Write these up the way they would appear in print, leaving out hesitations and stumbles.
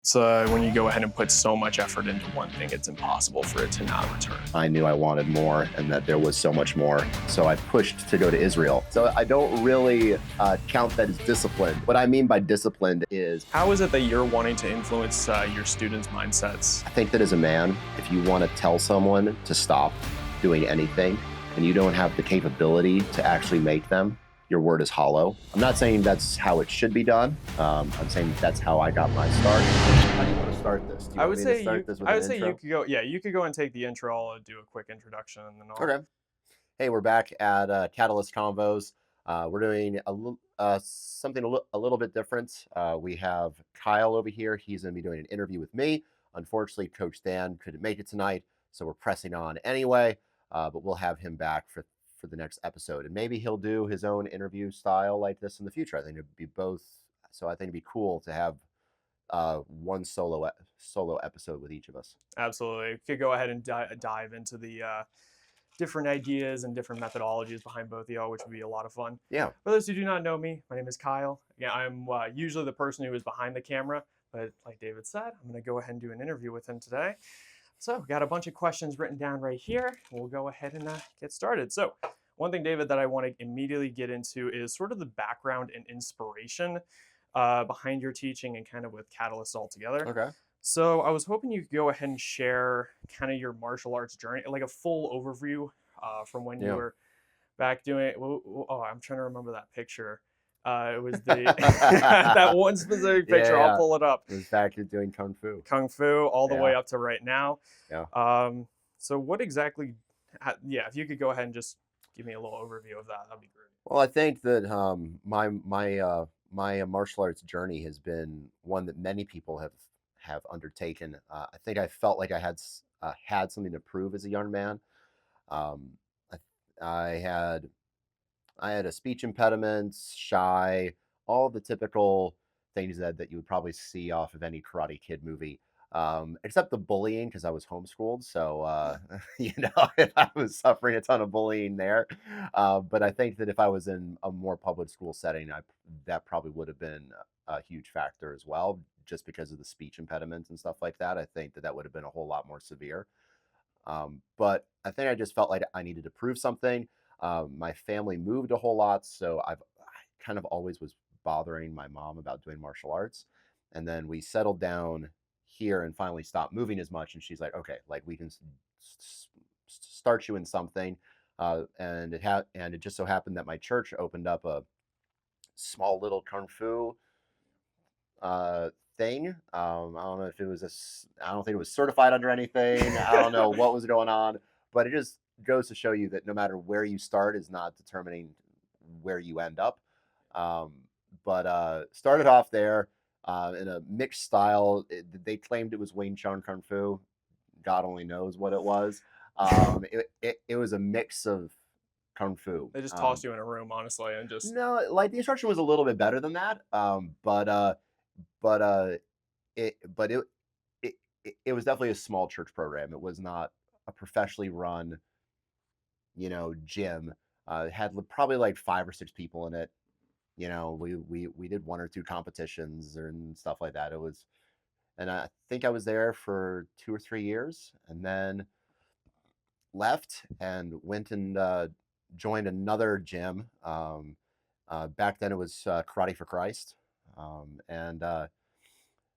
So when you go ahead and put so much effort into one thing, it's impossible for it to not return. I knew I wanted more and that there was so much more. So I pushed to go to Israel. So I don't really count that as discipline. What I mean by disciplined is How is it that you're wanting to influence your students' mindsets? I think that as a man, if you want to tell someone to stop doing anything and you don't have the capability to actually make them, your word is hollow. I'm not saying that's how it should be done. I'm saying that's how I got my start. How do you want to start this? Do you I want would me to say start you. this with I an would say you intro? could go. Yeah, you could go and take the intro. I'll do a quick introduction, and then I'll. Okay. Hey, we're back at Catalyst Convos. We're doing something a little bit different. We have Kyle over here. He's going to be doing an interview with me. Unfortunately, Coach Dan couldn't make it tonight, so we're pressing on anyway. But we'll have him back for the next episode, and maybe he'll do his own interview style like this in the future. I think it'd be both. So I think it'd be cool to have one solo episode with each of us. Absolutely, you could go ahead and dive into the different ideas and different methodologies behind both of y'all, which would be a lot of fun. Yeah. For those who do not know me, my name is Kyle. Yeah, I'm usually the person who is behind the camera, but like David said, I'm going to go ahead and do an interview with him today. So we got a bunch of questions written down right here. We'll go ahead and get started. So one thing, David, that I want to immediately get into is sort of the background and inspiration behind your teaching and kind of with Catalyst altogether. Okay. So I was hoping you could go ahead and share kind of your martial arts journey, like a full overview from when you Yeah. were back doing. Oh, I'm trying to remember that picture. It was the that one specific picture. I'll Yeah. pull it up. It was back to doing kung fu. Kung Fu, all the way Yeah. up to right now. Yeah. So what exactly? Yeah, if you could go ahead and just give me a little overview of that, that'd be great. Well, I think that my martial arts journey has been one that many people have undertaken. I think I felt like I had something to prove as a young man. Um, I, I had a speech impediment, shy, all the typical things that you would probably see off of any Karate Kid movie. Except the bullying because I was homeschooled. So, I was suffering a ton of bullying there. But I think that if I was in a more public school setting, that probably would have been a huge factor as well, just because of the speech impediments and stuff like that. I think that would have been a whole lot more severe. But I think I just felt like I needed to prove something. My family moved a whole lot, so I kind of always was bothering my mom about doing martial arts. And then we settled down here and finally stopped moving as much. And she's like, okay, like we can start you in something. And it just so happened that my church opened up a small little kung fu thing. I don't know if it was I don't think it was certified under anything. I don't know what was going on, but it just goes to show you that no matter where you start is not determining where you end up. Um, but started off there in a mixed style. They claimed it was Wing Chun Kung Fu. God only knows what it was. It was a mix of Kung Fu. They just tossed you in a room, honestly, and just No, like the instruction was a little bit better than that. But it but it it was definitely a small church program. It was not a professionally run, gym. It had probably like 5 or 6 people in it. We did 1 or 2 competitions and stuff like that. And I think I was there for 2 or 3 years, and then left and went and joined another gym. Back then it was Karate for Christ, and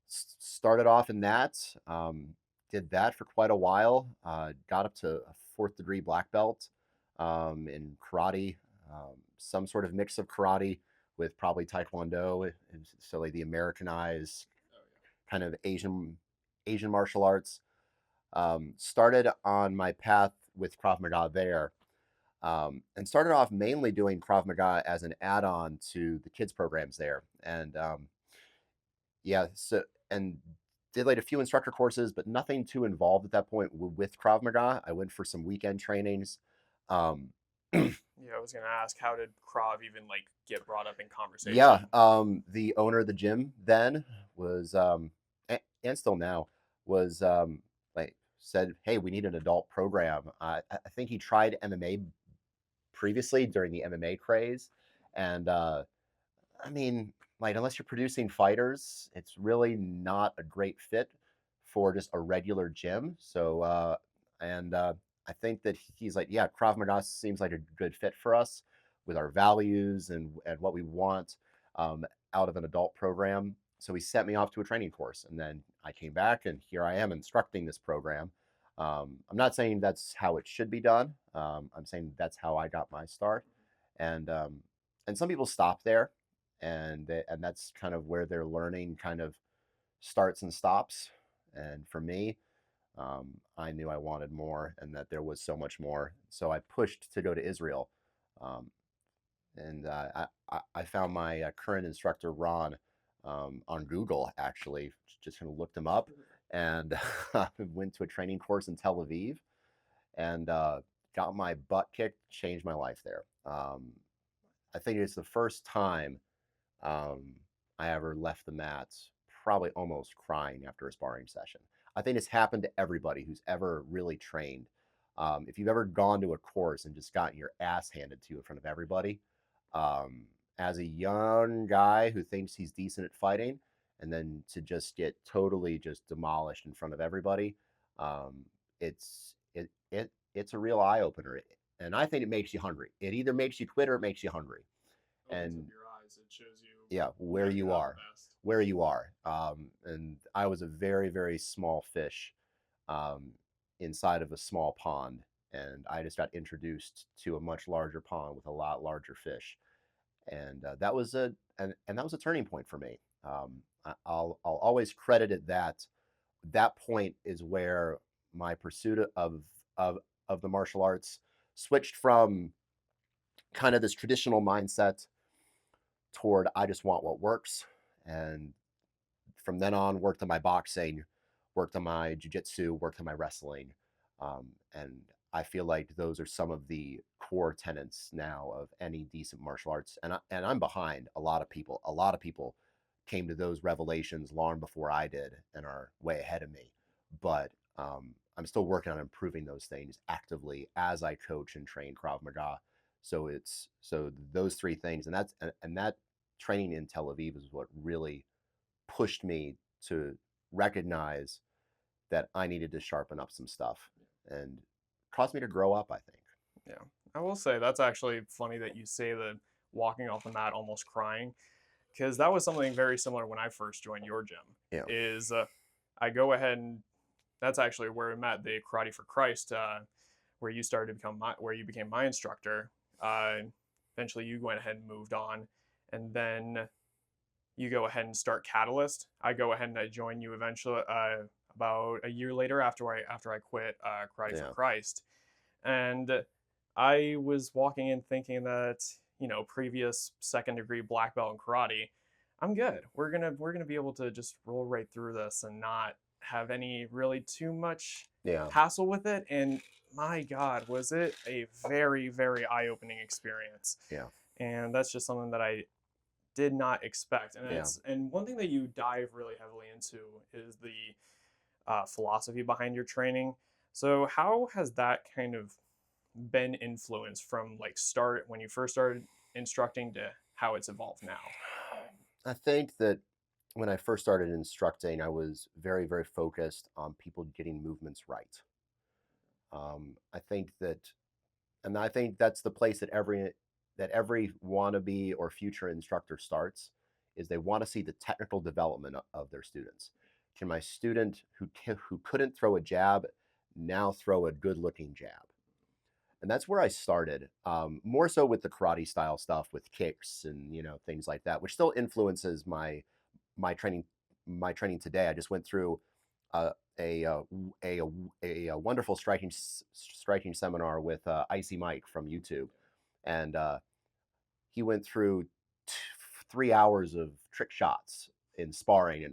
started off in that. Did that for quite a while. Got up to a 4th degree black belt in karate, some sort of mix of karate with probably taekwondo. So like the Americanized kind of Asian martial arts. Started on my path with Krav Maga there. And started off mainly doing Krav Maga as an add-on to the kids programs there. And yeah, so and did like a few instructor courses, but nothing too involved at that point with Krav Maga. I went for some weekend trainings. Um, yeah. I was gonna ask, how did Krav even like get brought up in conversation? yeah, the owner of the gym then was, and still now, was like said, "Hey, we need an adult program." I think he tried MMA previously during the MMA craze, and I mean, like unless you're producing fighters, it's really not a great fit for just a regular gym. So and I think that he's like, yeah, Krav Maga seems like a good fit for us with our values and what we want um, out of an adult program. So he sent me off to a training course, and then I came back, and here I am instructing this program. I'm not saying that's how it should be done. I'm saying that's how I got my start, and um, and some people stop there, and that's kind of where their learning kind of starts and stops. And for me, I knew I wanted more, and that there was so much more. So I pushed to go to Israel, um, and I found my current instructor Ron on Google. Actually, just kind of looked him up, and went to a training course in Tel Aviv, and got my butt kicked. Changed my life there. I think it's the first time um, I ever left the mats probably almost crying after a sparring session. I think it's happened to everybody who's ever really trained. If you've ever gone to a course and just gotten your ass handed to you in front of everybody, um, as a young guy who thinks he's decent at fighting, and then to just get totally just demolished in front of everybody, um, it's a real eye opener, and I think it makes you hungry. It either makes you quit or it makes you hungry. Opens up And your eyes. It shows you, yeah, yeah, you're not the best. where you are. And I was a very, very small fish um, inside of a small pond. And I just got introduced to a much larger pond with a lot larger fish. And that was a turning point for me. I'll always credit it that that point is where my pursuit of of the martial arts switched from kind of this traditional mindset toward I just want what works. And from then on, worked on my boxing, worked on my jujitsu, worked on my wrestling. And I feel like those are some of the core tenets now of any decent martial arts. And I'm behind a lot of people. A lot of people came to those revelations long before I did and are way ahead of me. But I'm still working on improving those things actively as I coach and train Krav Maga. So those three things, and that training in Tel Aviv is what really pushed me to recognize that I needed to sharpen up some stuff and caused me to grow up, I think. Yeah, I will say that's actually funny that you say the walking off the mat almost crying, because that was something very similar when I first joined your gym. Yeah. Is I go ahead and that's actually where we met, the Karate for Christ, where you started to become where you became my instructor. Uh, Eventually, you went ahead and moved on, and then you go ahead and start Catalyst. I go ahead and I join you eventually about a year later after I quit Karate for Yeah. Christ, and I was walking in thinking that, previous second degree black belt in karate, I'm good. We're gonna be able to just roll right through this and not have any really too much Yeah. hassle with it. And my God, was it a very, very eye-opening experience. Yeah. And that's just something that I did not expect. And Yeah. one thing that you dive really heavily into is the philosophy behind your training. So how has that kind of been influenced from like start when you first started instructing to how it's evolved now? I think that when I first started instructing, I was very, very focused on people getting movements right. I think that, and I think that's the place that every wannabe or future instructor starts, is they want to see the technical development of their students. Can my student who couldn't throw a jab now throw a good looking jab? And that's where I started. More so with the karate style stuff with kicks and things like that, which still influences my training my training today. I just went through uh, a, uh, a wonderful striking seminar with Icy Mike from YouTube, and he went through 3 hours of trick shots in sparring,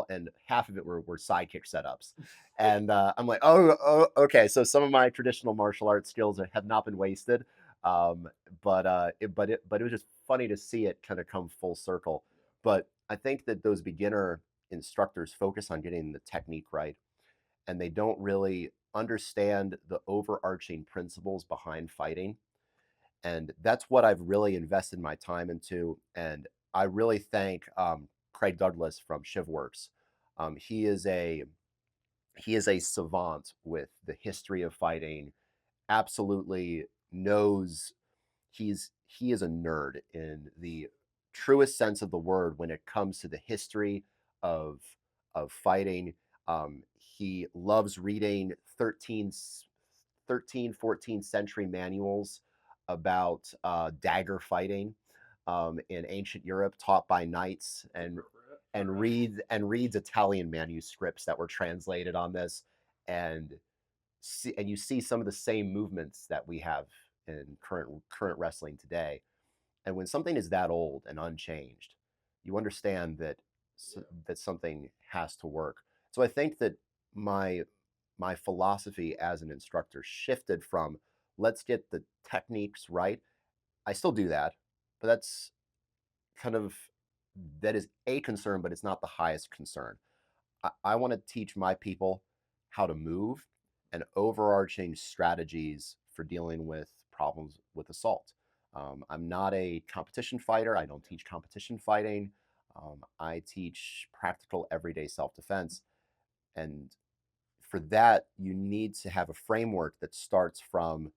and half of it were sidekick setups. And I'm like, oh, okay. So some of my traditional martial arts skills have not been wasted. But it was just funny to see it kind of come full circle. But I think that those beginner instructors focus on getting the technique right, and they don't really understand the overarching principles behind fighting. And that's what I've really invested my time into. And I really thank Craig Douglas from Shivworks. He is a savant with the history of fighting. Absolutely knows he is a nerd in the truest sense of the word when it comes to the history of fighting. He loves reading 14th century manuals about dagger fighting in ancient Europe, taught by knights, It's appropriate. All right. reads Italian manuscripts that were translated on this, and and you see some of the same movements that we have in current wrestling today. And when something is that old and unchanged, you understand that Yeah. that something has to work. So I think that my my philosophy as an instructor shifted from let's get the techniques right. I still do that, but that's kind of that is a concern, but it's not the highest concern. I want to teach my people how to move and overarching strategies for dealing with problems with assault. I'm not a competition fighter. I don't teach competition fighting. I teach practical everyday self defense. And for that, you need to have a framework that starts from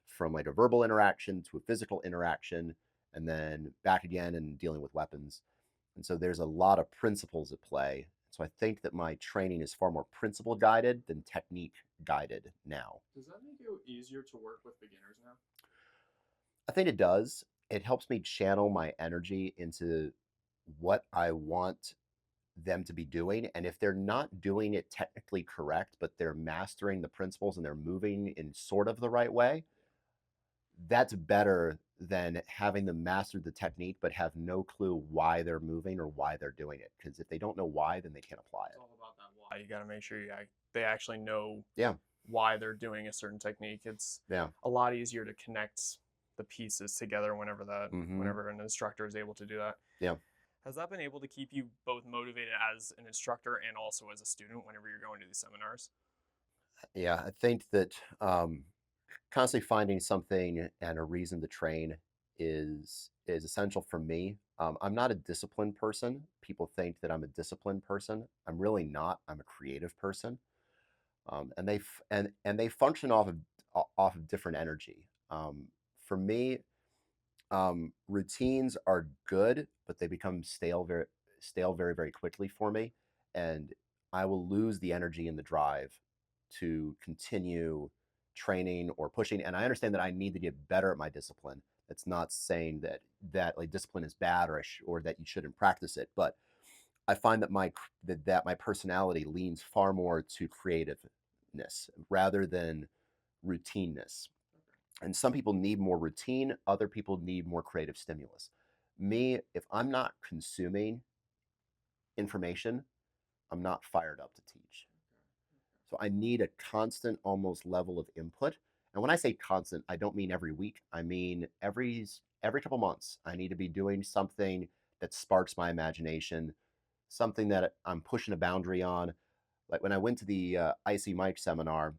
from like a verbal interaction to a physical interaction, and then back again and dealing with weapons. And so there's a lot of principles at play. So I think that my training is far more principle guided than technique guided now. Does that make it easier to work with beginners now? I think it does. It helps me channel my energy into what I want them to be doing. And if they're not doing it technically correct, but they're mastering the principles and they're moving in sort of the right way, that's better than having them master the technique but have no clue why they're moving or why they're doing it. Because if they don't know why, then they can't apply It's it. all about that why. You got to make sure they actually know Yeah, why they're doing a certain technique. It's yeah. a lot easier to connect the pieces together Mm-hmm. whenever an instructor is able to do that. Yeah. Has that been able to keep you both motivated as an instructor and also as a student whenever you're going to these seminars? Yeah. I think that constantly finding something and a reason to train is essential for me. I'm not a disciplined person. People think that I'm a disciplined person. I'm really not. I'm a creative person, and they function off of different energy. For me, routines are good, but they become stale very quickly for me, and I will lose the energy and the drive to continue training or pushing. And I understand that I need to get better at my discipline. It's not saying that like discipline is bad or that you shouldn't practice it, but I find that my personality leans far more to creativeness rather than routineness. And some people need more routine, other people need more creative stimulus. Me, if I'm not consuming information, I'm not fired up to teach. So I need a constant, almost level of input. And when I say constant, I don't mean every week. I mean every couple months. I need to be doing something that sparks my imagination, something that I'm pushing a boundary on. Like when I went to the Icy Mike seminar,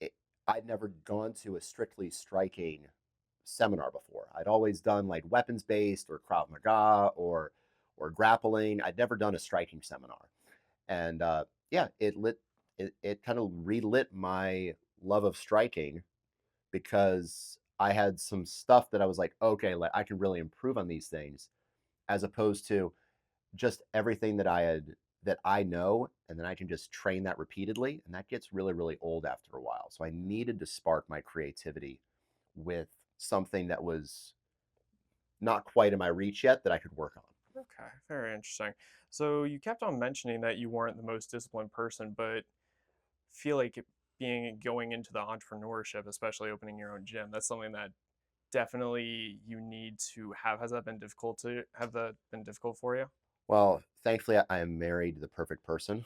it, I'd never gone to a strictly striking seminar before. I'd always done like weapons based or Krav Maga or grappling. I'd never done a striking seminar, and yeah, it kind of relit my love of striking because I had some stuff that I was like, okay, like I can really improve on these things, as opposed to just everything that I know, and then I can just train that repeatedly, and that gets really old after a while. So I needed to spark my creativity with something that was not quite in my reach yet that I could work on. Okay, very interesting. So you kept on mentioning that you weren't the most disciplined person, but feel like being going into the entrepreneurship, especially opening your own gym, that's something that definitely you need to have. Has that been difficult to have that been difficult for you? Well, thankfully, I am married to the perfect person.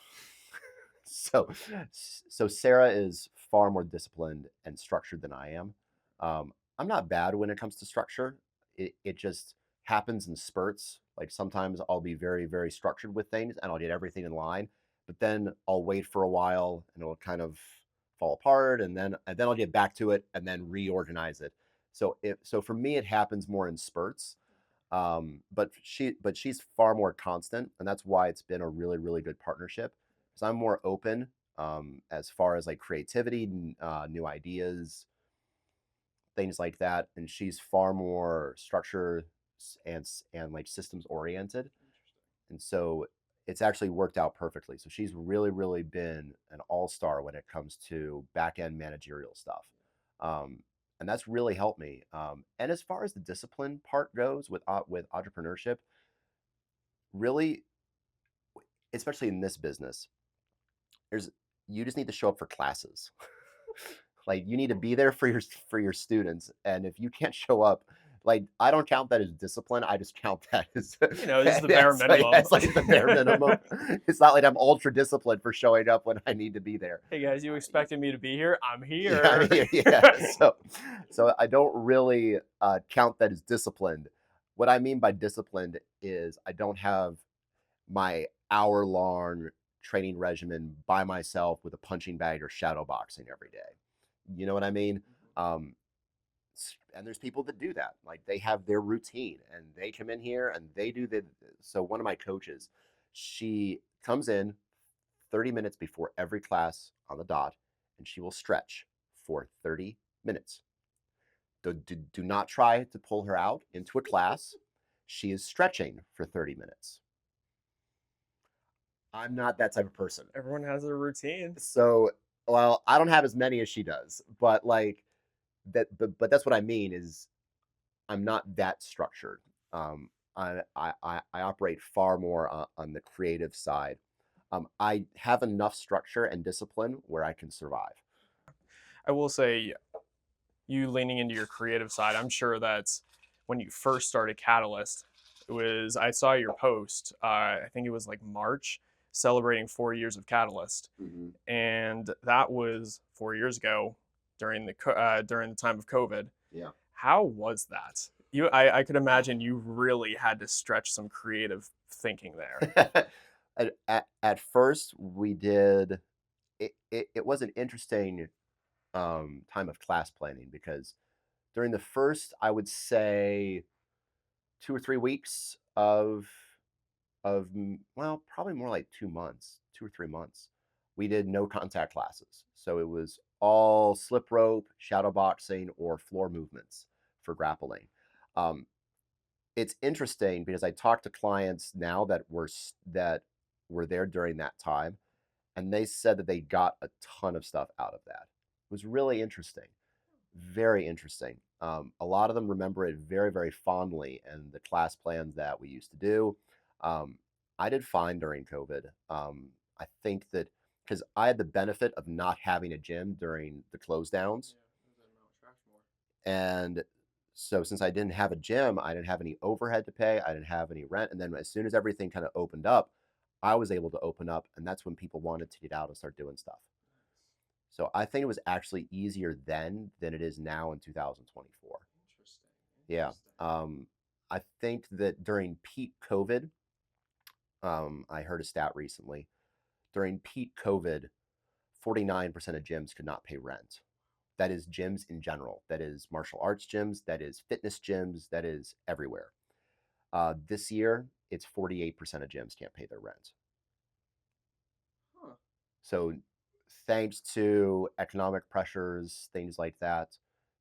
so, so Sarah is far more disciplined and structured than I am. I'm not bad when it comes to structure. It just happens in spurts. Like sometimes I'll be very structured with things and I'll get everything in line, but then I'll wait for a while and it'll kind of fall apart, and then I'll get back to it and then reorganize it. So for me, it happens more in spurts. But she's far more constant, and that's why it's been a really really good partnership. Because I'm more open as far as like creativity, new ideas, things like that, and she's far more structure and like systems oriented, and so it's actually worked out perfectly. So she's really really been an all-star when it comes to back end managerial stuff. Um, and that's really helped me. And as far as the discipline part goes with entrepreneurship, really, especially in this business, there's you just need to show up for classes. Like you need to be there for your students, and if you can't show up, like I don't count that as discipline. I just count that as Just the bare minimum. it's like the bare minimum. It's not like I'm ultra disciplined for showing up when I need to be there. Hey guys, you expected me to be here? I'm Yeah, I here. mean, yeah. So I don't really count that as disciplined. What I mean by disciplined is I don't have my hour-long training regimen by myself with a punching bag or shadow boxing every day. You know what I mean? Um, and there's people that do that. Like they have their routine and they come in here and they do the. So one of my coaches, she comes in 30 minutes before every class on the dot, and she will stretch for 30 minutes. Do not try to pull her out into a class. She is stretching for 30 minutes. I'm not that type of person. Everyone has their routine. So, well, I don't have as many as she does, but like that, but that's what I mean is I'm not that structured. I operate far more on the creative side. I have enough structure and discipline where I can survive. I will say, you leaning into your creative side, I'm sure that's when you first started Catalyst. I saw your post. I think it was like March, celebrating 4 years of Catalyst, Hmm. and that was 4 years ago during the time of COVID. Yeah. How was that? I could imagine you really had to stretch some creative thinking there. At first, we did. It was an interesting time of class planning because during the first, I would say 2 or 3 weeks well, probably more like 2 months, 2 or 3 months, we did no contact classes. So it was all slip rope, shadow boxing, or floor movements for grappling. Um, it's interesting because I talk to clients now that were there during that time, and they said that they got a ton of stuff out of that. It was really interesting, very interesting. A lot of them remember it very, very fondly, and the class plans that we used to do. Um, I did fine during COVID. I think that because I had the benefit of not having a gym during the close downs, and so since I didn't have a gym, I didn't have any overhead to pay, I didn't have any rent, and then as soon as everything kind of opened up, I was able to open up, and that's when people wanted to get out and start doing stuff. So I think it was actually easier then than it is now in 2024. Interesting. Yeah. I think that during peak COVID, I heard a stat recently. During peak COVID, 49% of gyms could not pay rent. That is gyms in general. That is martial arts gyms. That is fitness gyms. That is everywhere. This year, it's 48% of gyms can't pay their rent. Huh. So, thanks to economic pressures, things like that,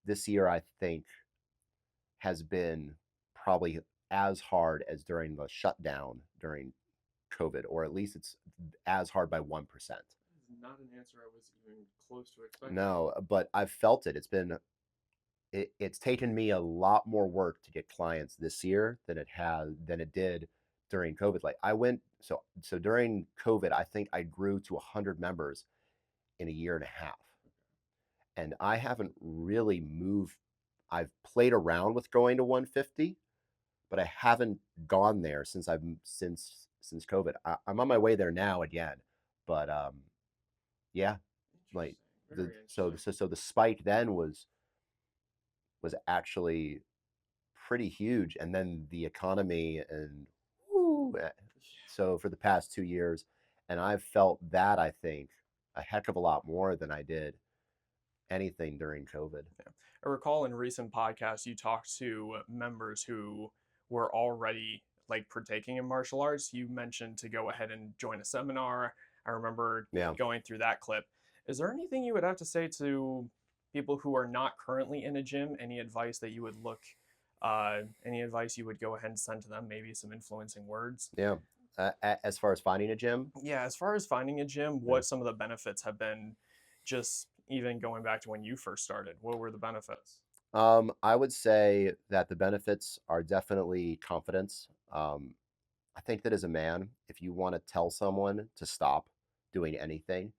this year I think has been probably as hard as during the shutdown during COVID, or at least it's as hard by 1%. Not an answer I was even close to expecting. No, but I've felt it. It's taken me a lot more work to get clients this year than it did during COVID. Like I went so during COVID, I think I grew to 100 members in a year and a half. And I haven't really moved. I've played around with going to 150, but I haven't gone there since COVID. I'm on my way there now again, but yeah, like Interesting. Very interesting. so the spike then was actually pretty huge, and then the economy and woo, so for the past 2 years, and I've felt that I think a heck of a lot more than I did anything during COVID. Yeah. I recall in recent podcasts you talked to members who were already like partaking in martial arts, you mentioned to go ahead and join a seminar. I remember Yeah. going through that clip. Is there anything you would have to say to people who are not currently in a gym? Any advice that you would any advice you would go ahead and send to them? Maybe some influencing words? Yeah. As far as finding a gym, Yeah, as far as finding a gym, yeah. what some of the benefits have been, just even going back to when you first started? What were the benefits? I would say that the benefits are definitely confidence. I think that as a man, if you want to tell someone to stop doing anything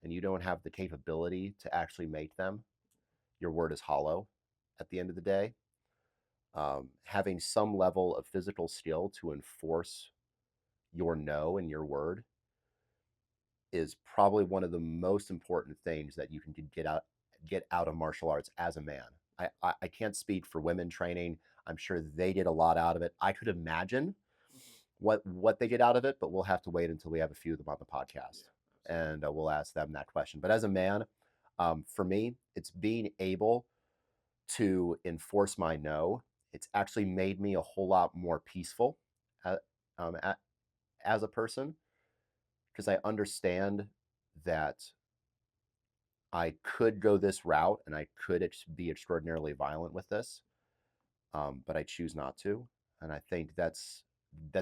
and you don't have the capability to actually make them, your word is hollow at the end of the day. Having some level of physical skill to enforce your no and your word is probably one of the most important things that you can get out of martial arts as a man. I can't speak for women training. I'm sure they get a lot out of it. I could imagine what they get out of it, but we'll have to wait until we have a few of them on the podcast, Yeah, absolutely. and we'll ask them that question. But as a man, for me, it's being able to enforce my no. It's actually made me a whole lot more peaceful, uh, um, a- as a person, because I understand that I could go this route and I could be extraordinarily violent with this, but I choose not to, and I think that's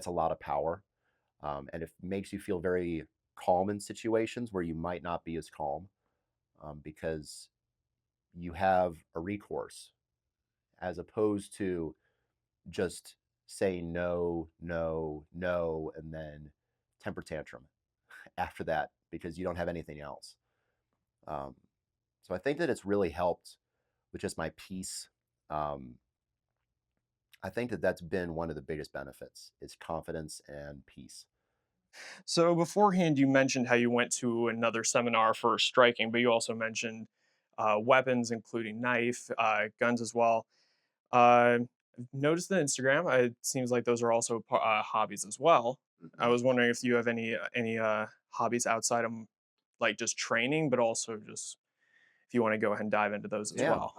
a lot of power, and it makes you feel very calm in situations where you might not be as calm, because you have a recourse as opposed to just saying no, no, no, and then temper tantrum after that because you don't have anything else. Um, so I think that it's really helped with just my peace. Um, I think that that's been one of the biggest benefits is confidence and peace. So beforehand, you mentioned how you went to another seminar for striking, but you also mentioned weapons, including knife, guns as well. I've noticed that Instagram. It seems like those are also hobbies as well. I Mhm. was wondering if you have any hobbies outside of like just training, but also just if you want to go ahead and dive into those as Yeah. well.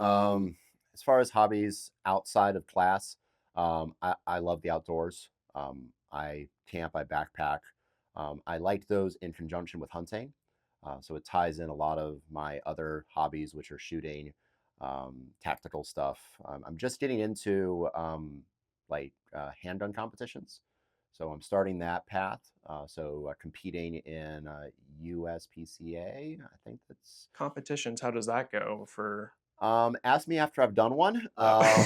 As far as hobbies outside of class, I love the outdoors. I camp, I backpack. I like those in conjunction with hunting. So it ties in a lot of my other hobbies, which are shooting, tactical stuff. I'm just getting into handgun competitions. So I'm starting that path. Competing in USPCA, I think that's. Competitions, how does that go for? Ask me after I've done one. Uh,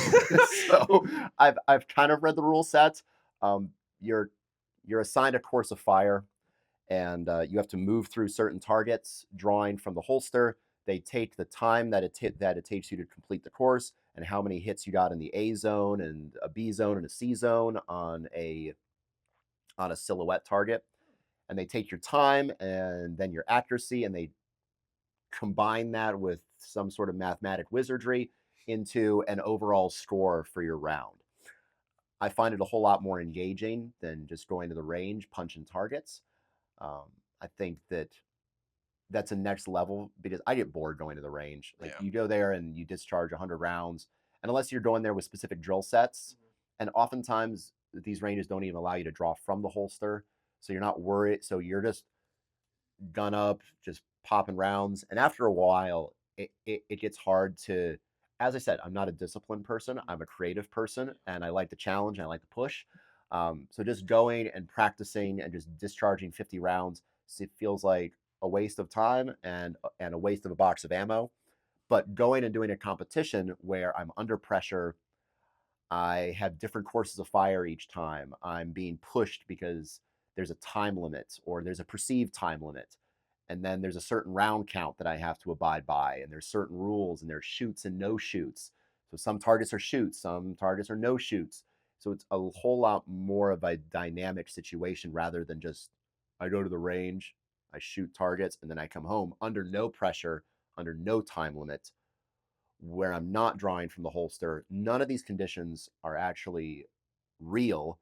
So I've kind of read the rule set. Um, you're you're assigned a course of fire, and you have to move through certain targets, drawing from the holster. They take the time that it takes you to complete the course, and how many hits you got in the A zone, and a B zone, and a C zone on a silhouette target. And they take your time and then your accuracy, and they combine that with some sort of mathematic wizardry into an overall score for your round. I find it a whole lot more engaging than just going to the range, punching targets. Um, I think that that's a next level because I get bored going to the range. Like Yeah. you go there and you discharge 100 rounds, and unless you're going there with specific drill sets, and oftentimes these ranges don't even allow you to draw from the holster, so you're not worried. So you're just gun up, just popping rounds. And after a while, it gets hard to, as I said, I'm not a disciplined person. I'm a creative person and I like the challenge and I like to push. So just going and practicing and just discharging 50 rounds, it feels like a waste of time and a waste of a box of ammo. But going and doing a competition where I'm under pressure, I have different courses of fire each time. I'm being pushed because there's a time limit or there's a perceived time limit. And then there's a certain round count that I have to abide by. And there's certain rules and there's shoots and no shoots. So some targets are shoots, some targets are no shoots. So it's a whole lot more of a dynamic situation rather than just I go to the range, I shoot targets, and then I come home under no pressure, under no time limit where I'm not drawing from the holster. None of these conditions are actually real.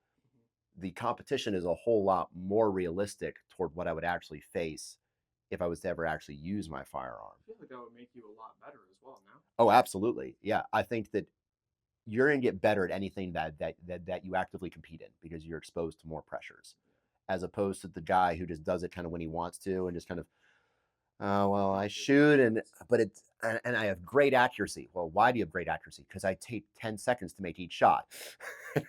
The competition is a whole lot more realistic toward what I would actually face if I was to ever actually use my firearm. I feel like that would make you a lot better as well now. Oh, absolutely. Yeah. I think that you're going to get better at anything that you actively compete in because you're exposed to more pressures, as opposed to the guy who just does it kind of when he wants to and just kind of, oh well, I shoot but it's and I have great accuracy. Well, why do you have great accuracy? Because I take 10 seconds to make each shot.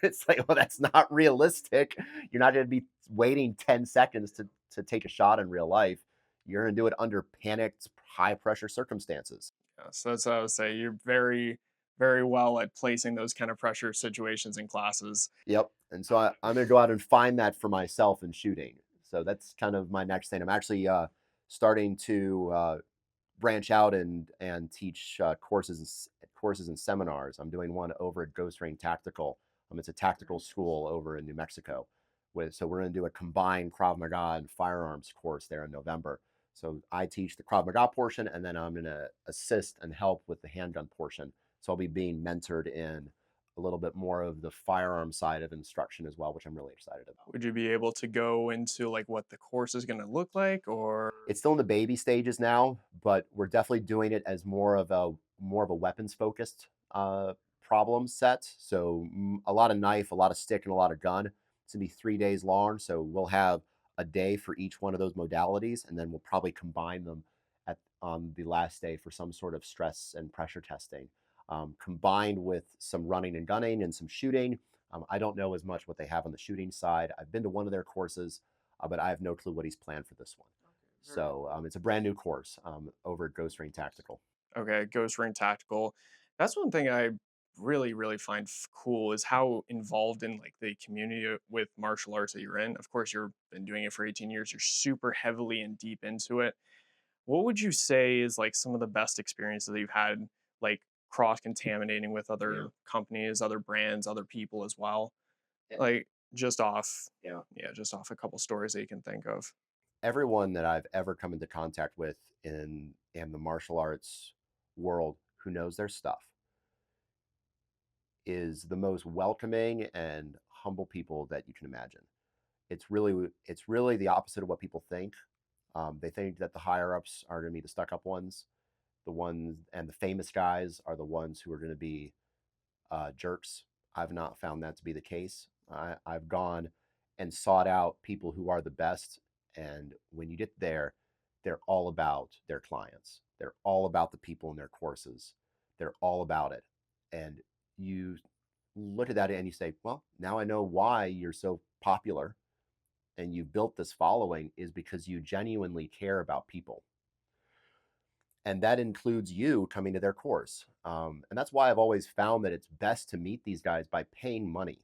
It's like, well, that's not realistic. You're not going to be waiting 10 seconds to take a shot in real life. You're going to do it under panicked, high pressure circumstances. Yeah, so that's what I would say. You're very, very well at placing those kind of pressure situations in classes. Yep. And so I'm going to go out and find that for myself in shooting. So that's kind of my next thing. I'm actually starting to branch out and teach courses and seminars. I'm doing one over at Ghost Ring Tactical. It's a tactical school over in New Mexico. So we're going to do a combined Krav Maga and firearms course there in November. So I teach the Krav Maga portion, and then I'm going to assist and help with the handgun portion. So I'll be being mentored in a little bit more of the firearm side of instruction as well, which I'm really excited about. Would you be able to go into like what the course is going to look like, or It's still in the baby stages now, but we're definitely doing it as more of a weapons focused problem set. So a lot of knife, a lot of stick, and a lot of gun. It's gonna be 3 days long, so we'll have a day for each one of those modalities, and then we'll probably combine them at on the last day for some sort of stress and pressure testing, combined with some running and gunning and some shooting. I don't know as much what they have on the shooting side. I've been to one of their courses, but I have no clue what he's planned for this one. So it's a brand new course over at Ghost Ring Tactical. okay, Ghost Ring Tactical. That's one thing I really, really find cool is how involved in like the community with martial arts that you're in. Of course, you've been doing it for 18 years. You're super heavily and deep into it. What would you say is like some of the best experiences that you've had, like cross contaminating with other companies, other brands, other people as well? Yeah. Like just off, Yeah. yeah, just off a couple stories that you can think of. Everyone that I've ever come into contact with in the martial arts world who knows their stuff is the most welcoming and humble people that you can imagine. It's really the opposite of what people think. They think that the higher ups are going to be the stuck up ones, the ones and the famous guys are the ones who are going to be jerks. I've not found that to be the case. I've gone and sought out people who are the best. And when you get there, they're all about their clients. They're all about the people in their courses. They're all about it. And you look at that and you say, well, now I know why you're so popular and you built this following is because you genuinely care about people, and that includes you coming to their course. And that's why I've always found that it's best to meet these guys by paying money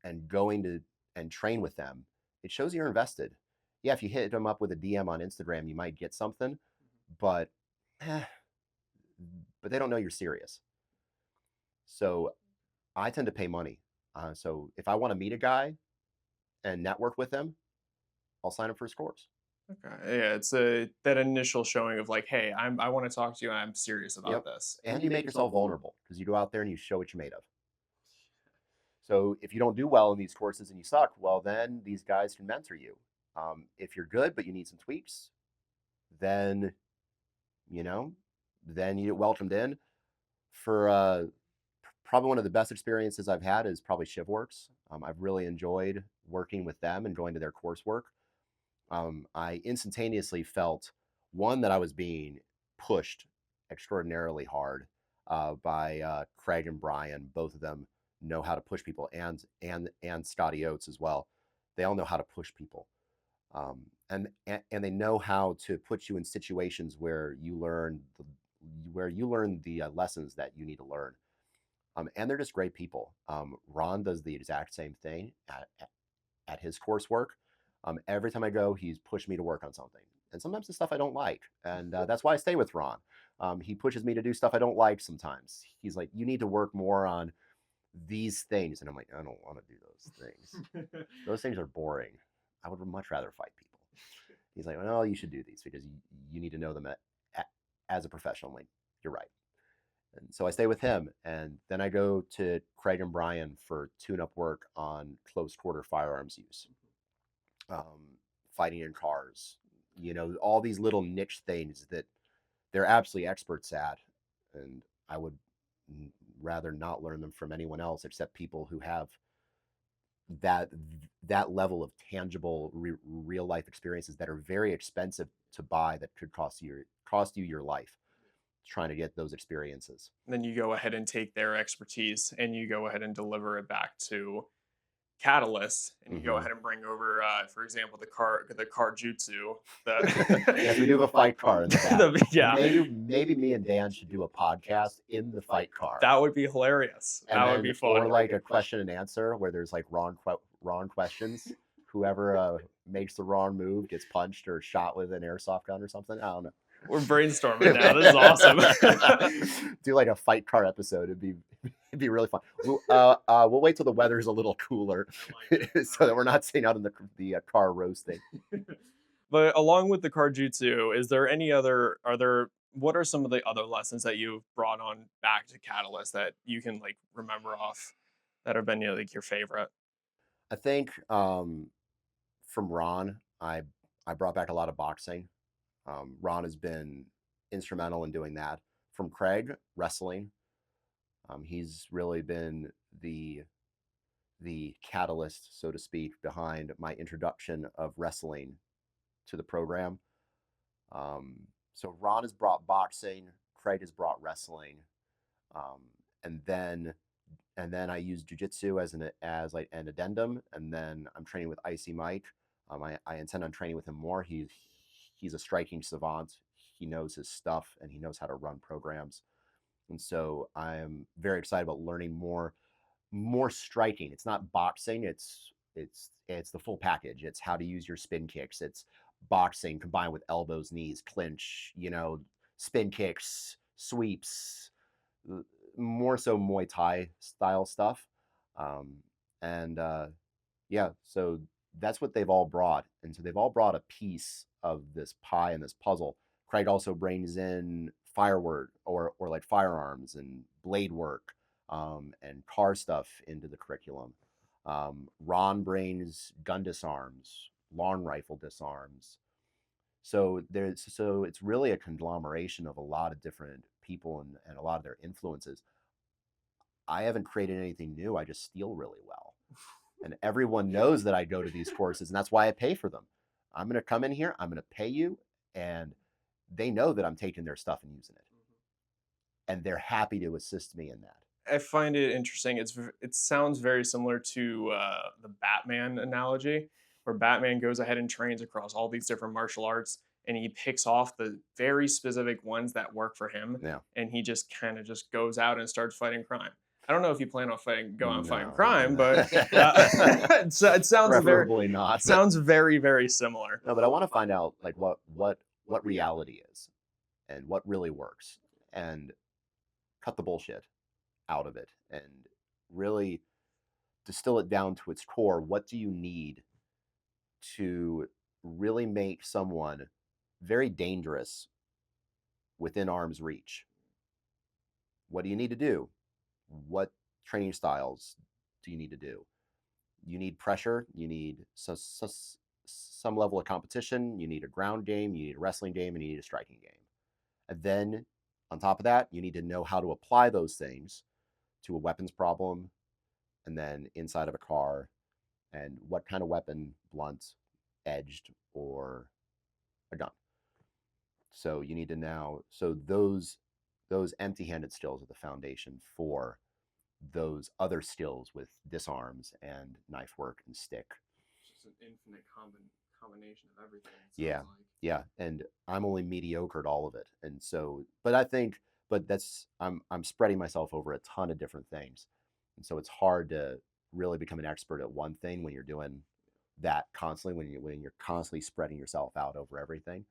and going to and train with them. It shows you're invested. Yeah, if you hit them up with a DM on Instagram, you might get something, but eh, but they don't know you're serious. So I tend to pay money. So if I want to meet a guy and network with them, I'll sign up for his course. Okay, yeah, it's a that initial showing of like, hey, I want to talk to you. And I'm serious about Yep. this. And you make yourself vulnerable because you go out there and you show what you're made of. So if you don't do well in these courses and you suck, well, then these guys can mentor you. If you're good but you need some tweaks, then you know, then you get welcomed in. For probably one of the best experiences I've had is probably ShivWorks. I've really enjoyed working with them and going to their coursework. I instantaneously felt one that I was being pushed extraordinarily hard by Craig and Brian. Both of them know how to push people, and Scotty Oates as well. They all know how to push people, and they know how to put you in situations where you learn the lessons that you need to learn. And they're just great people. Ron does the exact same thing at his coursework. Every time I go, he's pushed me to work on something. And sometimes the stuff I don't like. And that's why I stay with Ron. He pushes me to do stuff I don't like sometimes. He's like, you need to work more on these things. And I'm like, I don't want to do those things. Those things are boring. I would much rather fight people. He's like, well, you should do these because you need to know them as a professional. I'm like, you're right. And so I stay with him. And then I go to Craig and Brian for tune up work on close quarter firearms use, fighting in cars, all these little niche things that they're absolutely experts at. And I would rather not learn them from anyone else except people who have that that level of tangible real life experiences that are very expensive to buy, that could cost you your life, trying to get those experiences. Then you go ahead and take their expertise and you go ahead and deliver it back to Catalyst, and you go Hmm. ahead and bring over, for example, the car jutsu. Yes, we do have a fight car in the back. Yeah, Maybe me and Dan should do a podcast in the fight car, that would be hilarious. and That would be then fun. or like a question and answer where there's like wrong questions. Whoever makes the wrong move gets punched or shot with an airsoft gun or something. I don't know. We're brainstorming now. This is awesome. Do like a fight car episode. It'd be really fun. We'll wait till the weather's a little cooler, so that we're not sitting out in the car roasting. But along with the car jutsu, is there any other? Are there? What are some of the other lessons that you've brought on back to Catalyst that you can like remember off that have been, like your favorite? I think from Ron, I brought back a lot of boxing. Ron has been instrumental in doing that. From Craig, wrestling. He's really been the catalyst, so to speak, behind my introduction of wrestling to the program. Um, so Ron has brought boxing, Craig has brought wrestling, um, and then I use jujitsu as like an addendum, and then I'm training with Icy Mike. I intend on training with him more. He's a striking savant. He knows his stuff and he knows how to run programs. And so I'm very excited about learning more striking. It's not boxing. It's the full package. It's how to use your spin kicks. It's boxing combined with elbows, knees, clinch. Spin kicks, sweeps. More so Muay Thai style stuff. Um, and Yeah, so that's what they've all brought, and so they've all brought a piece of this pie and this puzzle. Craig also brings in firework or like firearms and blade work, and car stuff into the curriculum. Ron brings gun disarms, long rifle disarms. So it's really a conglomeration of a lot of different people and a lot of their influences. I haven't created anything new. I just steal really well. And everyone knows that I go to these courses, and that's why I pay for them. I'm going to come in here, I'm going to pay you, and they know that I'm taking their stuff and using it. And they're happy to assist me in that. I find it interesting. It sounds very similar to the Batman analogy, where Batman goes ahead and trains across all these different martial arts, and he picks off the very specific ones that work for him, Yeah. and he just kind of just goes out and starts fighting crime. I don't know if you plan on going out and fighting No, crime, no. but it Preferably not. sounds very very similar. No, but I want to find out like what reality is and what really works, and cut the bullshit out of it, and really distill it down to its core. What do you need to really make someone very dangerous within arm's reach? What do you need to do? What training styles do you need to do? You need pressure. You need some level of competition. You need a ground game. You need a wrestling game, and you need a striking game. And then on top of that, you need to know how to apply those things to a weapons problem, and then inside of a car, and what kind of weapon, blunt, edged, or a gun. So you need to now, so those empty-handed skills are the foundation for those other skills with disarms and knife work and stick. It's just an infinite combination of everything. Yeah, yeah, and I'm only mediocre at all of it, and so, but that's I'm spreading myself over a ton of different things, and so it's hard to really become an expert at one thing when you're doing that constantly, when you're constantly spreading yourself out over everything.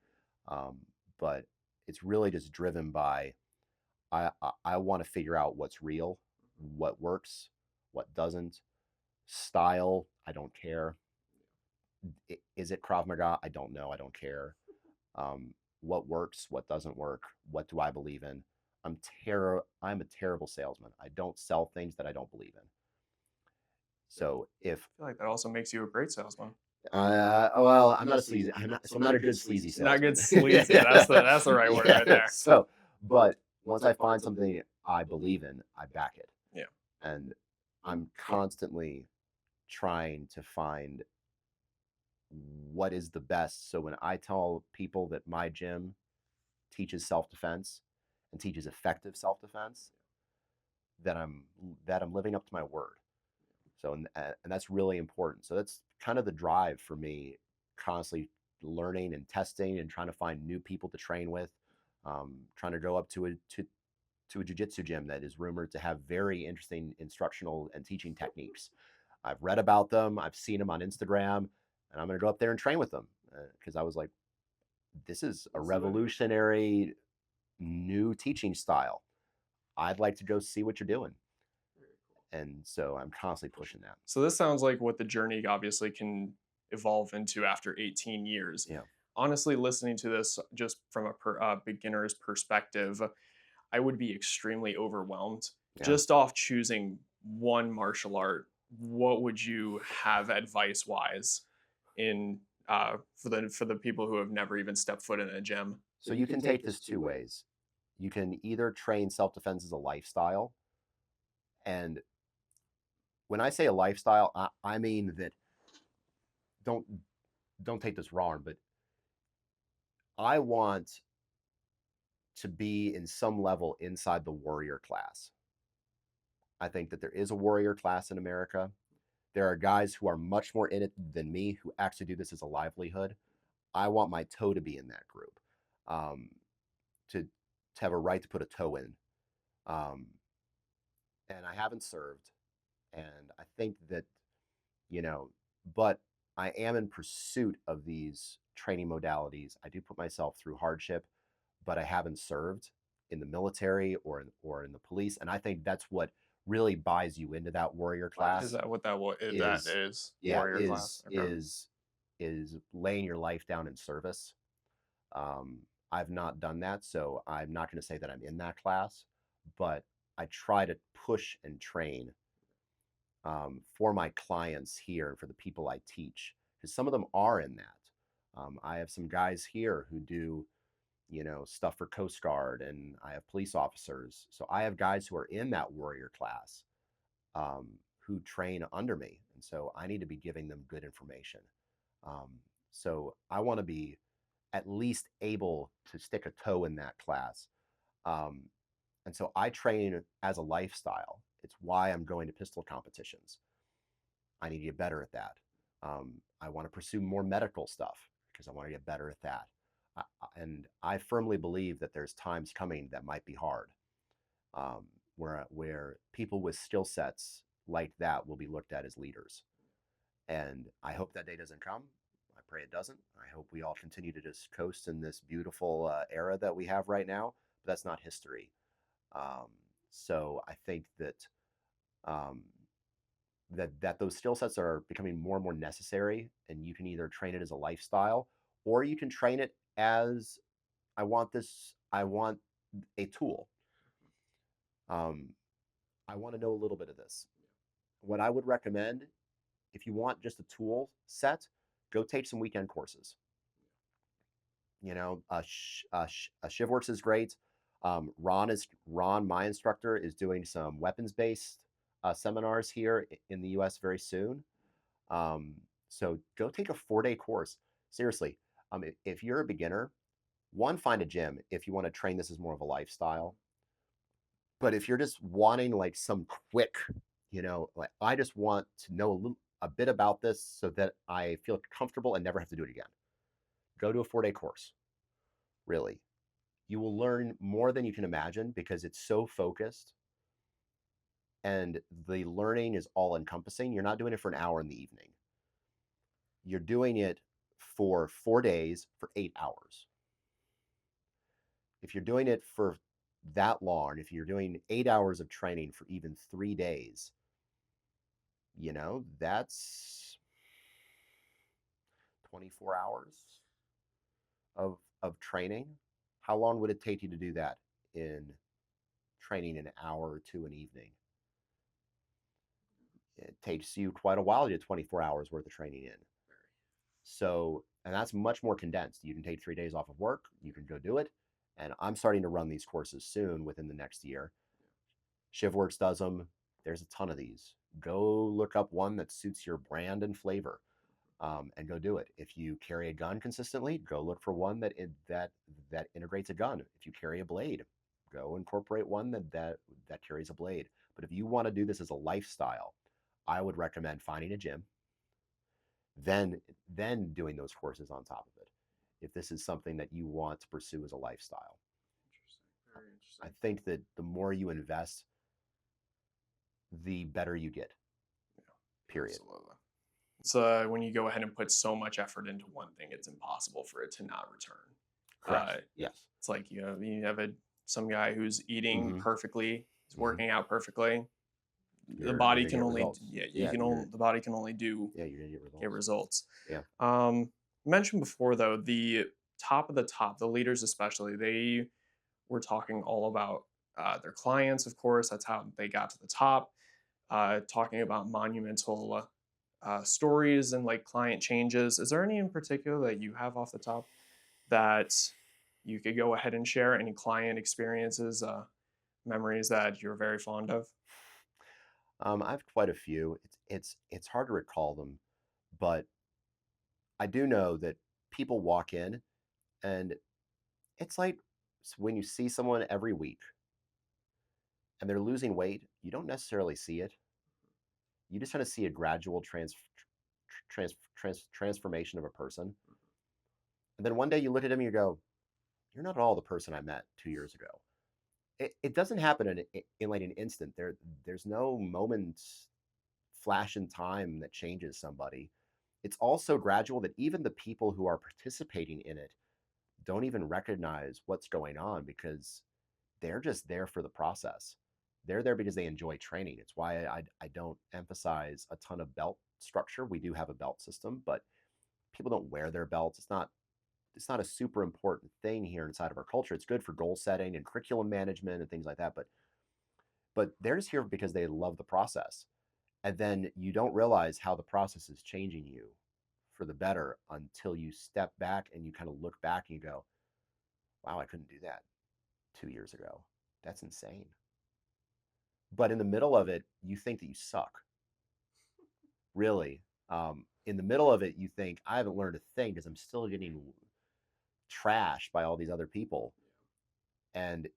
But it's really just driven by I want to figure out what's real, what works, what doesn't. Style, I don't care. Is it Krav Maga? I don't know. I don't care. What works, what doesn't work, what do I believe in? I'm a terrible salesman. I don't sell things that I don't believe in. So if I feel like that also makes you a great salesman. well, I'm not a sleazy. I'm not a good sleazy salesman. Not good sleazy. That's the right word right there. So, but once I find something I believe in, I back it. Yeah. And I'm constantly trying to find what is the best. So when I tell people that my gym teaches self-defense and teaches effective self-defense, that I'm living up to my word. So and that's really important. So that's kind of the drive for me, constantly learning and testing and trying to find new people to train with. Trying to go up to a jiu-jitsu gym that is rumored to have very interesting instructional and teaching techniques. I've read about them, I've seen them on Instagram, and I'm going to go up there and train with them because I was like, this is a revolutionary new teaching style. I'd like to go see what you're doing. And so I'm constantly pushing that. So this sounds like what the journey obviously can evolve into after 18 years. Yeah. Honestly, listening to this just from a beginner's perspective, I would be extremely overwhelmed Yeah. just off choosing one martial art. What would you have advice wise in for the people who have never even stepped foot in a gym? So you can take this two ways. You can either train self-defense as a lifestyle. And when I say a lifestyle, I mean that don't don't take this wrong, but I want to be in some level inside the warrior class. I think that there is a warrior class in America. There are guys who are much more in it than me who actually do this as a livelihood. I want my toe to be in that group, um, to have a right to put a toe in. Um, and I haven't served, and I think that you know, but I am in pursuit of these training modalities. I do put myself through hardship, but I haven't served in the military or in the police, and I think that's what really buys you into that warrior Is class. that what that Is is? Yeah, Warrior class. Okay. is laying your life down in service. Um, I've not done that, so I'm not going to say that I'm in that class, but I try to push and train for my clients here and for the people I teach, because some of them are in that. I have some guys here who do, stuff for Coast Guard, and I have police officers. So I have guys who are in that warrior class um, who train under me, and so I need to be giving them good information. Um, so I want to be at least able to stick a toe in that class. Um, and so I train as a lifestyle. It's why I'm going to pistol competitions. I need to get better at that. I want to pursue more medical stuff because I want to get better at that. And I firmly believe that there's times coming that might be hard, um, where people with skill sets like that will be looked at as leaders. And I hope that day doesn't come. I pray it doesn't. I hope we all continue to just coast in this beautiful era that we have right now. But that's not history. Um, so I think um, that those skill sets are becoming more and more necessary, and you can either train it as a lifestyle or you can train it as I want a tool. Um, I want to know a little bit of this. What I would recommend, if you want just a tool set, go take some weekend courses. Shivworks is great. Ron, my instructor, is doing some weapons based seminars here in the U.S. very soon. Um, so go take a 4-day course. Seriously, if you're a beginner, one, find a gym if you want to train this as more of a lifestyle. But if you're just wanting like some quick, like I just want to know a bit about this so that I feel comfortable and never have to do it again. Go to a 4-day course. Really, you will learn more than you can imagine because it's so focused and the learning is all encompassing. You're not doing it for an hour in the evening. You're doing it for 4 days for 8 hours. If you're doing it for that long, if you're doing 8 hours of training for even 3 days, that's 24 hours of training. How long would it take you to do that in training an hour or two an evening? It takes you quite a while to get 24 hours worth of training in. So, and that's much more condensed. You can take 3 days off of work, you can go do it. And I'm starting to run these courses soon within the next year. ShivWorks does them. There's a ton of these. Go look up one that suits your brand and flavor, and go do it. If you carry a gun consistently, go look for one that integrates a gun. If you carry a blade, go incorporate one that carries a blade. But if you want to do this as a lifestyle, I would recommend finding a gym, then doing those courses on top of it. If this is something that you want to pursue as a lifestyle, Interesting. Very I interesting. think that the more you invest, the better you get. Yeah, Period. absolutely. It's when you go ahead and put so much effort into one thing, it's impossible for it to not return. Correct. Yes. It's like you have some guy who's eating Mm-hmm. perfectly, he's Mm-hmm. working out perfectly. The You're body gonna can get only results. yeah you Yeah. can only the body can only do You're gonna get get results. results. Yeah. You mentioned before though the top of the top, the leaders especially, they were talking all about their clients. Of course, that's how they got to the top. Talking about monumental stories and like client changes. Is there any in particular that you have off the top that you could go ahead and share? Any client experiences, memories that you're very fond of? I have quite a few. It's hard to recall them, but I do know that people walk in, and it's like when you see someone every week and they're losing weight, you don't necessarily see it. You just kind of see a gradual transformation of a person. And then one day you look at him and you go, "You're not at all the person I met 2 years ago." It doesn't happen in like an instant. There's no moment, flash in time that changes somebody. It's also gradual that even the people who are participating in it don't even recognize what's going on because they're just there for the process. They're there because they enjoy training. It's why I don't emphasize a ton of belt structure. We do have a belt system, but people don't wear their belts. It's not a super important thing here inside of our culture. It's good for goal setting and curriculum management and things like that, but they're just here because they love the process. And then you don't realize how the process is changing you for the better until you step back and you kind of look back and you go, wow, I couldn't do that 2 years ago. That's insane. But in the middle of it, you think that you suck. Really. In the middle of it, you think, I haven't learned a thing because I'm still getting trashed by all these other people. And,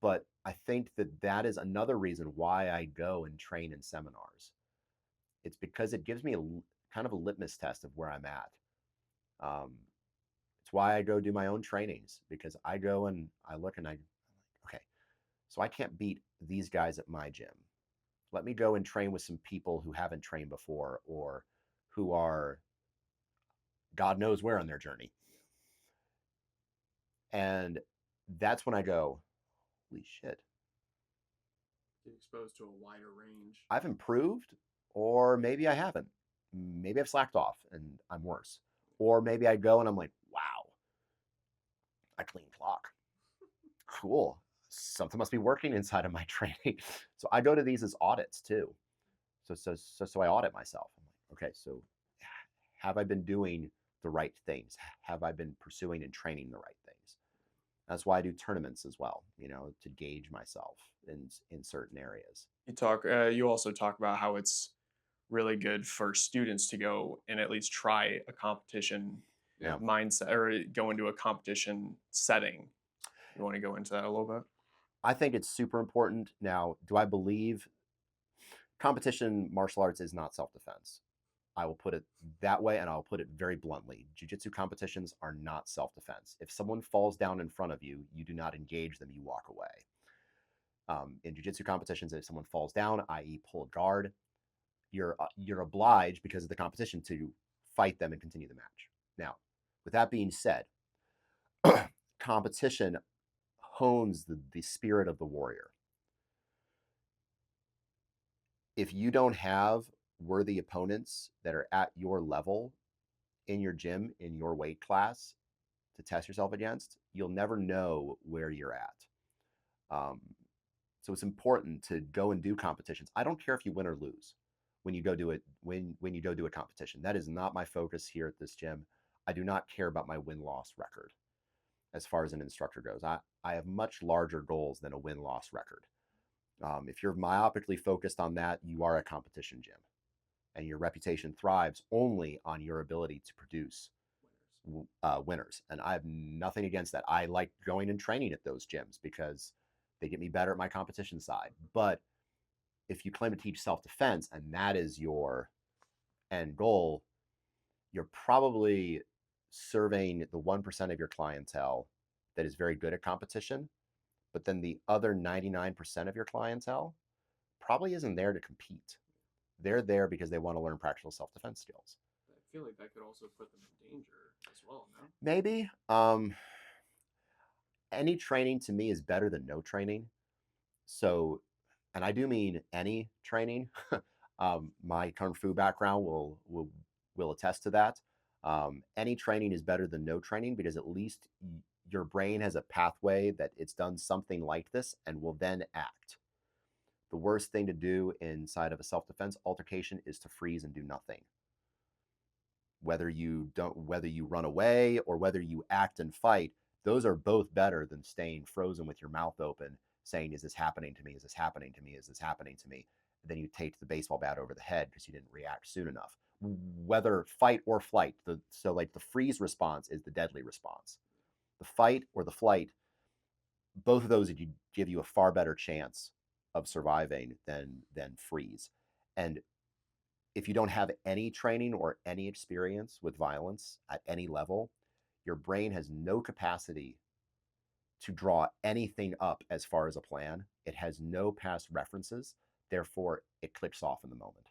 but I think that that is another reason why I go and train in seminars. It's because it gives me kind of a litmus test of where I'm at. Um, it's why I go do my own trainings because I go and I look and I'm like, okay, so I can't beat these guys at my gym. Let me go and train with some people who haven't trained before or who are God knows where on their journey. And that's when I go, holy shit, Get exposed to a wider range. I've improved, or maybe I haven't. Maybe I've slacked off and I'm worse. Or maybe I go and I'm like, wow, I clean clock. Cool. Something must be working inside of my training. So I go to these as audits too. So I audit myself. I'm like, okay, so have I been doing the right things? Have I been pursuing and training the right things? That's why I do tournaments as well, to gauge myself in certain areas. You also talk about how it's really good for students to go and at least try a competition Yeah. mindset or go into a competition setting. You want to go into that a little bit? I think it's super important. Now, do I believe competition martial arts is not self defense? I will put it that way, and I'll put it very bluntly. Jiu-jitsu competitions are not self-defense. If someone falls down in front of you, you do not engage them, you walk away. In jiu-jitsu competitions, if someone falls down, i.e. pull a guard, you're obliged because of the competition to fight them and continue the match. Now, with that being said, competition hones the spirit of the warrior. If you don't have worthy opponents that are at your level in your gym, in your weight class, to test yourself against, you'll never know where you're at. Um, so it's important to go and do competitions. I don't care if you win or lose when you go do it. When you go do a competition, that is not my focus here at this gym. I do not care about my win-loss record as far as an instructor goes. I have much larger goals than a win-loss record. If you're myopically focused on that, you are a competition gym, and your reputation thrives only on your ability to produce winners. And I have nothing against that. I like going and training at those gyms because they get me better at my competition side. But if you claim to teach self-defense and that is your end goal, you're probably serving the 1% of your clientele that is very good at competition, but then the other 99% of your clientele probably isn't there to compete. They're there because they want to learn practical self-defense skills. I feel like that could also put them in danger as well, no? Maybe. Any training to me is better than no training. So, and I do mean any training. My kung fu background will attest to that. Any training is better than no training because at least your brain has a pathway that it's done something like this and will then act. The worst thing to do inside of a self-defense altercation is to freeze and do nothing. Whether you run away or whether you act and fight, those are both better than staying frozen with your mouth open saying, is this happening to me? Is this happening to me? Is this happening to me? Then you take the baseball bat over the head because you didn't react soon enough. Whether fight or flight, so like the freeze response is the deadly response. The fight or the flight, both of those give you a far better chance of surviving than freeze. And if you don't have any training or any experience with violence at any level, your brain has no capacity to draw anything up as far as a plan. It has no past references. Therefore, it clicks off in the moment.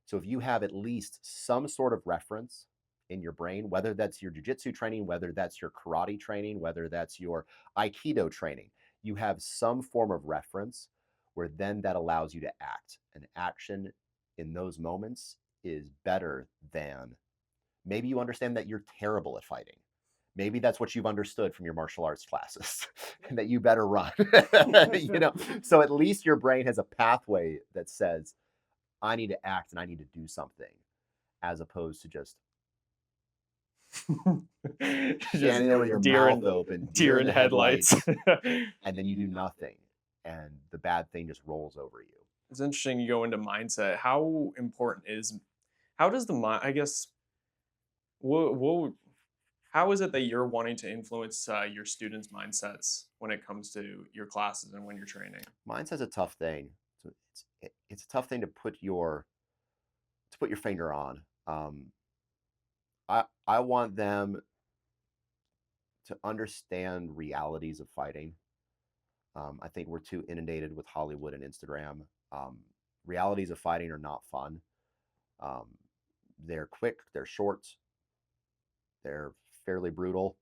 So if you have at least some sort of reference in your brain, whether that's your jiu-jitsu training, whether that's your karate training, whether that's your aikido training, you have some form of reference where then that allows you to act. And action in those moments is better than, maybe you understand that you're terrible at fighting. Maybe that's what you've understood from your martial arts classes and that you better run. So at least your brain has a pathway that says, I need to act and I need to do something, as opposed to just standing there with your mouth open, deer deer in in the headlights. and then you do nothing, and the bad thing just rolls over you. It's interesting you go into mindset. How important is how does the mind? I guess what how is it that you're wanting to influence your students' mindsets when it comes to your classes and when you're training? Mindset's a tough thing. So it's a tough thing to put your finger on. I want them to understand realities of fighting. I think we're too inundated with Hollywood and Instagram. Realities of fighting are not fun. Um, they're quick, they're short, they're fairly brutal,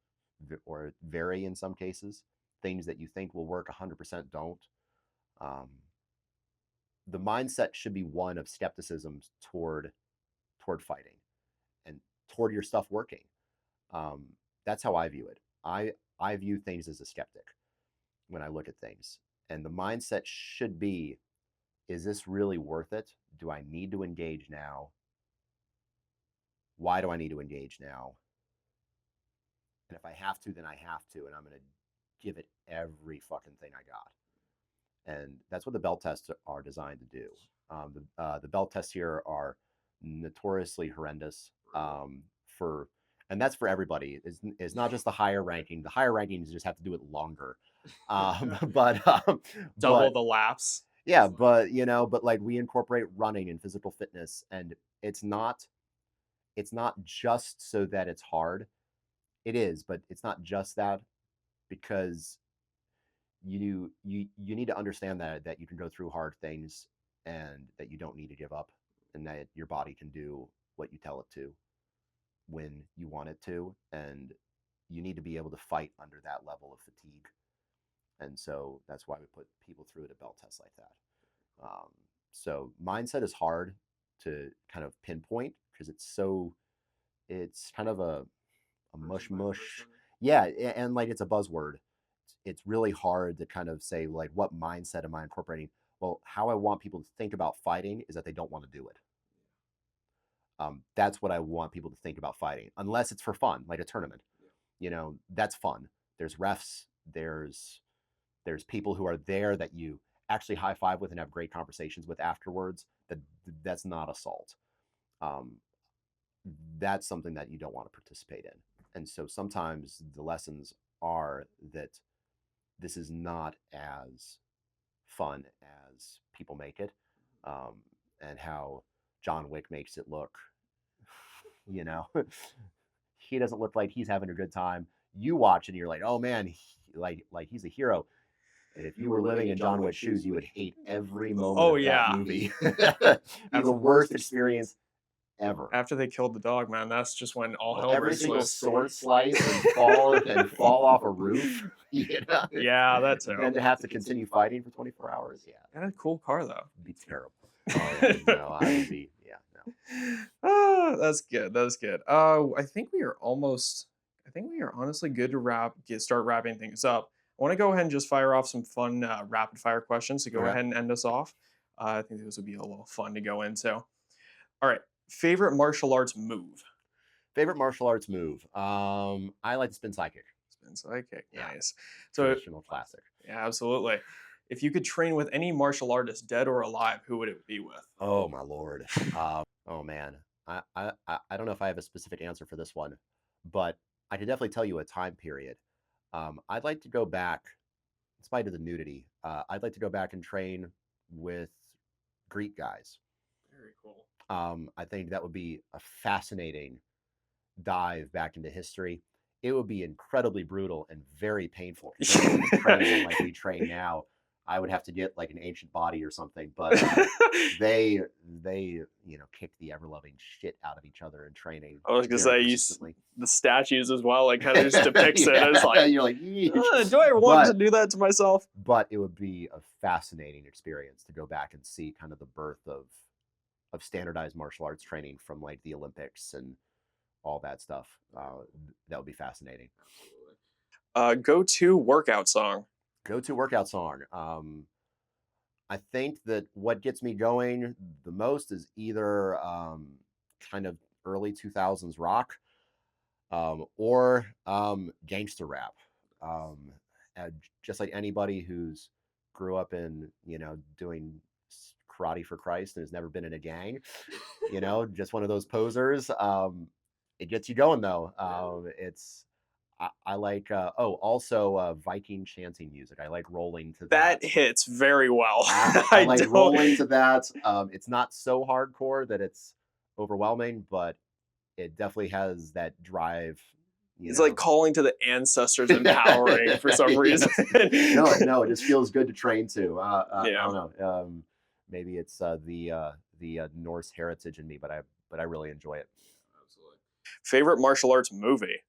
or vary in some cases. Things that you think will work 100% don't. Um, the mindset should be one of skepticism toward fighting and toward your stuff working. Um, that's how I view it. I view things as a skeptic when I look at things, and the mindset should be: is this really worth it? Do I need to engage now? Why do I need to engage now? And if I have to, then I have to, and I'm going to give it every fucking thing I got. And that's what the belt tests are designed to do. The belt tests here are notoriously horrendous for, and that's for everybody. It's not just the higher ranking. The higher rankings just have to do it longer. Double But the laps. yeah, but but like we incorporate running and physical fitness, and it's not just so that it's hard. It is, but it's not just that, because you need to understand that you can go through hard things and that you don't need to give up, and that your body can do what you tell it to when you want it to, and you need to be able to fight under that level of fatigue. And so that's why we put people through a belt test like that. So mindset is hard to kind of pinpoint because it's kind of a mush. Yeah, and like it's a buzzword. It's really hard to kind of say, like, what mindset am I incorporating? Well, how I want people to think about fighting is that they don't want to do it. That's what I want people to think about fighting, unless it's for fun, like a tournament. That's fun. There's refs. There's people who are there that you actually high five with and have great conversations with afterwards, that's not assault. Um, that's something that you don't want to participate in. And so sometimes the lessons are that this is not as fun as people make it, and how John Wick makes it look. You know, he doesn't look like he's having a good time. You watch and you're like, oh man, like he's a hero. And if you were living in John Wick's shoes, you would hate every moment Oh of that yeah. movie. Be the worst experience ever. After they killed the dog, man, that's just when all hell Every breaks single loose. sword slice and fall off a roof. You know? Yeah, that's And then to have to continue fighting for 24 hours. Yeah, Got a cool car though. it'd be terrible. Oh yeah, no, I would be. Yeah, no. Ah, that's good. That's good. I think we are almost. I think we are honestly good to start wrapping things up. I want to go ahead and just fire off some fun rapid fire questions to go Okay. ahead and end us off. I think this would be a little fun to go into. All right, favorite martial arts move. Favorite martial arts move? I like the spin side kick. Spin side kick. Yeah. Nice. So Traditional classic. yeah, absolutely. If you could train with any martial artist, dead or alive, who would it be with? Oh my lord. Oh man. I don't know if I have a specific answer for this one, but I could definitely tell you a time period. I'd like to go back, in spite of the nudity. I'd like to go back and train with Greek guys. Very cool. I think that would be a fascinating dive back into history. It would be incredibly brutal and very painful. Training like we train now, I would have to get like an ancient body or something. But they kick the ever loving shit out of each other in training. I was gonna very say persistently. the statues as well, like kind of just depicts it Yeah, as like, you're like, "Yeesh." do I want But- to do that to myself? But it would be a fascinating experience to go back and see kind of the birth of standardized martial arts training from like the Olympics and all that stuff. That would be fascinating. Go-to workout song. Go-to workout song. I think that what gets me going the most is either kind of early 2000s rock, or gangster rap. Just like anybody who's grew up in, doing karate for Christ and has never been in a gang, just one of those posers. It gets you going though. I like also Viking chanting music. I like rolling to That that. hits very well. I like rolling to that. It's not so hardcore that it's overwhelming, but it definitely has that drive. It's like calling to the ancestors, empowering for some reason. No, it just feels good to train to. I Yeah. don't know. Maybe it's the Norse heritage in me, but I really enjoy it. Absolutely. Favorite martial arts movie.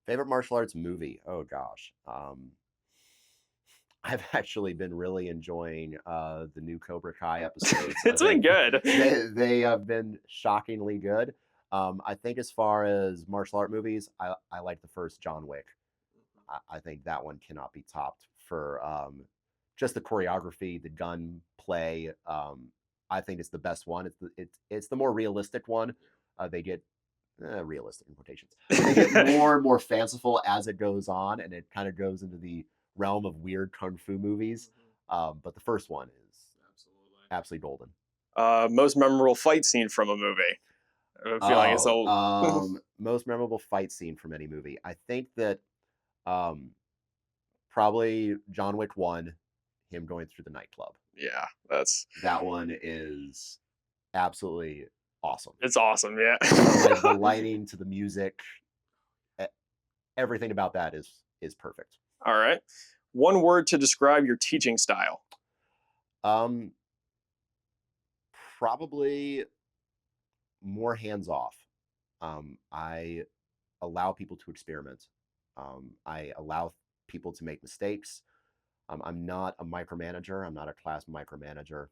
Favorite martial arts movie? Oh gosh. I've actually been really enjoying the new Cobra Kai episodes. It's been good. They have been shockingly good. I think as far as martial art movies, I like the first John Wick. I think that one cannot be topped for just the choreography, the gun play. I think it's the best one. It's the more realistic one. They get realistic in quotations. They get more and more fanciful as it goes on, and it kind of goes into the realm of weird kung fu movies. But the first one is absolutely golden. Most memorable fight scene from a movie. I have a feeling it's a most memorable fight scene from any movie. I think that probably John Wick 1, him going through the nightclub. yeah, That one is absolutely awesome. it's awesome. Yeah, Like the lighting to the music, everything about that is perfect. All right. One word to describe your teaching style. Probably more hands off. I allow people to experiment. I allow people to make mistakes. I'm not a micromanager. I'm not a class micromanager.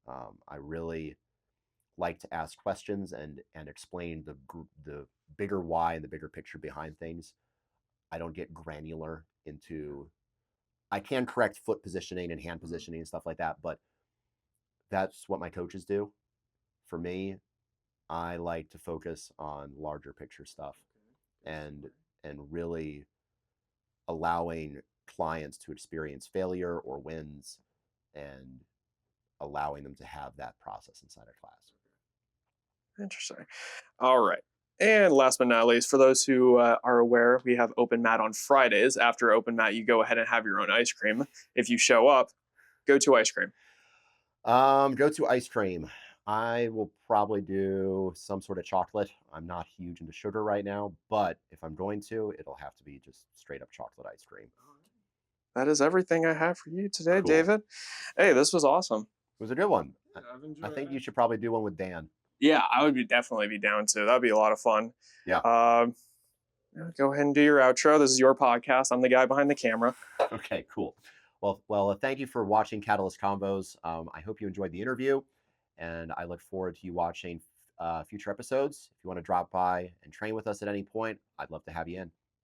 I really like to ask questions and explain the bigger why and the bigger picture behind things. I don't get granular into. I can correct foot positioning and hand positioning and stuff like that, but that's what my coaches do. For me, I like to focus on larger picture stuff and really allowing clients to experience failure or wins and allowing them to have that process inside a class. Interesting. All right. And last but not least, for those who are aware, we have open mat on Fridays. After open mat, you go ahead and have your own ice cream. If you show up, go to ice cream. Go to ice cream. I will probably do some sort of chocolate. I'm not huge into sugar right now, but if I'm going to, it'll have to be just straight up chocolate ice cream. That is everything I have for you today, Cool. David. Hey, this was awesome. It was a good one. Yeah, I've I enjoyed think you it. should probably do one with Dan. Yeah, I would definitely be down to. That'd be a lot of fun. Yeah. Um, yeah, go ahead and do your outro. This is your podcast. I'm the guy behind the camera. Okay, cool. Well, thank you for watching Catalyst Combos. I hope you enjoyed the interview, and I look forward to you watching future episodes. If you want to drop by and train with us at any point, I'd love to have you in.